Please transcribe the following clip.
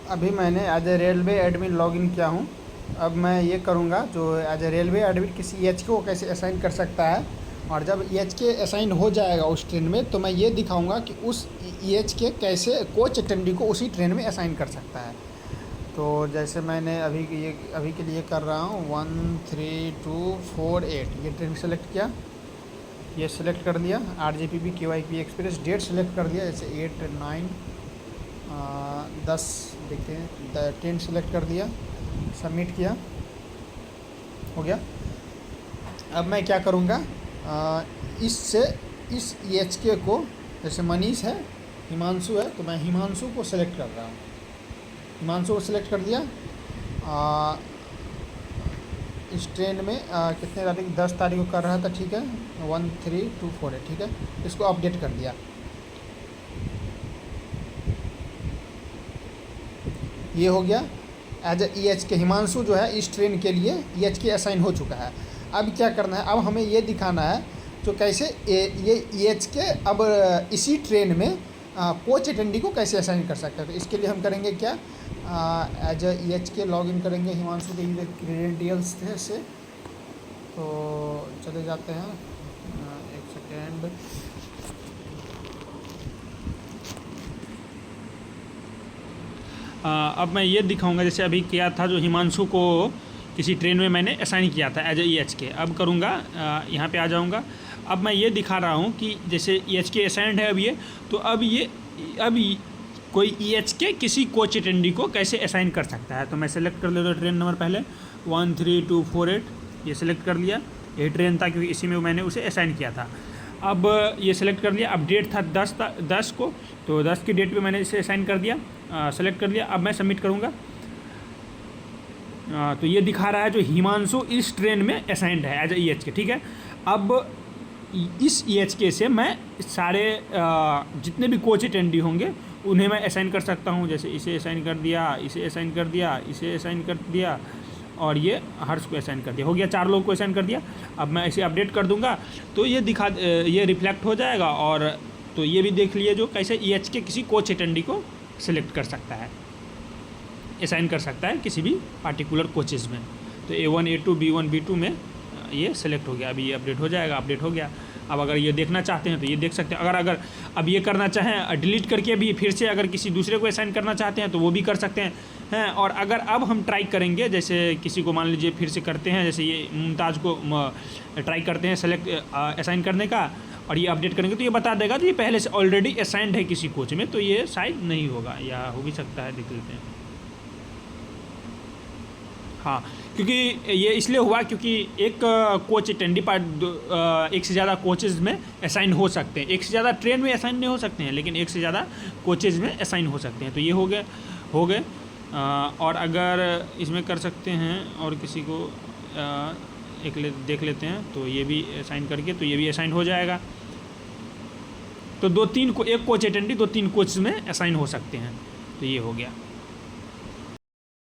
अभी मैंने as a railway admin login किया हूँ। अब मैं ये करूँगा जो एज ए रेलवे एडमिन किसी EHK को कैसे असाइन कर सकता है, और जब EHK असाइन हो जाएगा उस ट्रेन में तो मैं ये दिखाऊँगा कि उस EHK कैसे कोच अटेंडी को उसी ट्रेन में असाइन कर सकता है। तो जैसे मैंने अभी के लिए कर रहा हूँ 13248 ये ट्रेन सेलेक्ट किया, ये सिलेक्ट कर दिया। RJPB KYP express date select कर दिया, जैसे 8 9 10 देखते हैं 10 सेलेक्ट कर दिया, सबमिट किया, हो गया। अब मैं क्या करूँगा, इस EHK को, जैसे मनीष है, हिमांशु है, तो मैं हिमांशु को सेलेक्ट कर रहा हूँ। हिमांशु को सिलेक्ट कर दिया। इस ट्रेन में कितने तारीख, 10 तारीख को कर रहा था, ठीक है, 13248 है, ठीक है। इसको अपडेट कर दिया, ये हो गया। एज ए EHK हिमांशु जो है इस ट्रेन के लिए EHK असाइन हो चुका है। अब क्या करना है, अब हमें ये दिखाना है तो कैसे ये EHK अब इसी ट्रेन में कोच अटेंडी को कैसे असाइन कर सकते हैं। तो इसके लिए हम करेंगे क्या, एज ए EHK लॉगिन करेंगे हिमांशु के क्रेडेंशियल्स से। तो चले जाते हैं, एक सेकेंड। अब मैं ये दिखाऊंगा, जैसे अभी किया था जो हिमांशु को किसी ट्रेन में मैंने असाइन किया था एज ए EHK। अब करूँगा, यहाँ पे आ जाऊँगा। अब मैं ये दिखा रहा हूँ कि जैसे EHK असाइंड है अब ये, तो अब कोई EHK किसी कोच अटेंडी को कैसे असाइन कर सकता है। तो मैं सेलेक्ट कर लेता हूँ ट्रेन नंबर, पहले 13248 ये सिलेक्ट कर लिया। ये ट्रेन था क्योंकि इसी में मैंने उसे असाइन किया था। अब ये सेलेक्ट कर लिया। अब डेट था 10 को, तो 10 की डेट पे मैंने इसे असाइन कर दिया, सेलेक्ट कर लिया। अब मैं सबमिट करूँगा। तो ये दिखा रहा है जो हिमांशु इस ट्रेन में असाइंड है एज ए EHK, ठीक है। अब इस EHK से मैं सारे जितने भी कोच अटेंडी होंगे उन्हें मैं असाइन कर सकता हूँ। जैसे इसे असाइन कर दिया, इसे असाइन कर दिया, इसे असाइन कर दिया, और ये हर्ष को असाइन कर दिया, हो गया। 4 लोगों को असाइन कर दिया। अब मैं इसे अपडेट कर दूंगा तो ये रिफ्लेक्ट हो जाएगा। और तो ये भी देख लिए जो कैसे EHK किसी कोच अटेंडी को सिलेक्ट कर सकता है, असाइन कर सकता है किसी भी पार्टिकुलर कोचेज़ में। तो A1 A2 B1 B2 में ये सेलेक्ट हो गया। अभी ये अपडेट हो जाएगा, अपडेट हो गया। अब अगर ये देखना चाहते हैं तो ये देख सकते हैं। अगर अब ये करना चाहें डिलीट करके भी फिर से अगर किसी दूसरे को असाइन करना चाहते हैं तो वो भी कर सकते हैं। और अगर अब हम ट्राई करेंगे, जैसे किसी को मान लीजिए फिर से करते हैं, जैसे ये मुमताज़ को ट्राई करते हैं सेलेक्ट असाइन करने का, और ये अपडेट करेंगे तो ये बता देगा तो ये पहले से ऑलरेडी असाइंड है किसी कोच में, तो ये शायद नहीं होगा, या हो भी सकता है, देख लेते हैं। हाँ, क्योंकि ये इसलिए हुआ क्योंकि एक कोच अटेंडी एक से ज़्यादा कोचेज़ में असाइन हो सकते हैं। एक से ज़्यादा ट्रेन में असाइन नहीं हो सकते हैं, लेकिन एक से ज़्यादा कोचेज़ में असाइन हो सकते हैं। तो ये हो गए। और अगर इसमें कर सकते हैं और किसी को देख लेते हैं, तो ये भी असाइन करके तो ये भी असाइन हो जाएगा। तो एक कोच अटेंडी 2-3 कोच में असाइन हो सकते हैं। तो ये हो गया।